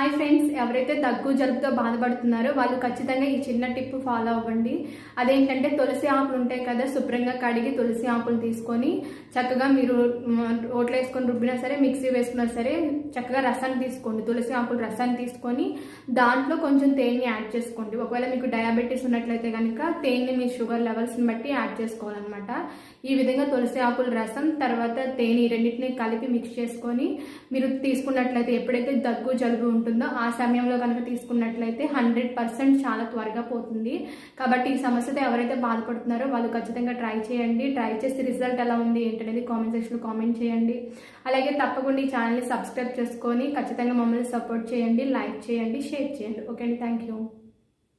Hi friends, ఎవరైతే దగ్గు జలుబుతో బాధపడుతున్నారో వాళ్ళు ఖచ్చితంగా ఈ చిన్న టిప్ ఫాలో అవ్వండి. అదేంటంటే తులసి ఆకులు ఉంటాయి కదా, శుభ్రంగా కడిగి తులసి ఆకులు తీసుకొని చక్కగా మీరు రోట్లో వేసుకొని రుబ్బినా సరే, మిక్సీ వేసుకున్నా సరే, చక్కగా రసాన్ని తీసుకోండి. తులసి ఆకులు రసాన్ని తీసుకొని దాంట్లో కొంచెం తేనె యాడ్ చేసుకోండి. ఒకవేళ మీకు డయాబెటీస్ ఉన్నట్లయితే కనుక తేనె మీ షుగర్ లెవెల్స్ని బట్టి యాడ్ చేసుకోవాలన్నమాట. ఈ విధంగా తులసి ఆకుల రసం తర్వాత తేనె రెండింటిని కలిపి మిక్స్ చేసుకొని మీరు తీసుకున్నట్లయితే, ఎప్పుడైతే దగ్గు జలుబు ఉంటుందో ఆ సమయంలో కనుక తీసుకున్నట్లయితే 100% చాలా త్వరగా పోతుంది. కాబట్టి ఈ సమస్యతో ఎవరైతే బాధపడుతున్నారో వాళ్ళు ఖచ్చితంగా ట్రై చేయండి. ట్రై చేసి రిజల్ట్ ఎలా ఉంది ఏంటనేది కామెంట్ సెక్షన్లో కామెంట్ చేయండి. అలాగే తప్పకుండా ఈ ఛానల్ని సబ్స్క్రైబ్ చేసుకొని ఖచ్చితంగా మమ్మల్ని సపోర్ట్ చేయండి, లైక్ చేయండి, షేర్ చేయండి. ఓకే అండి, థ్యాంక్ యూ.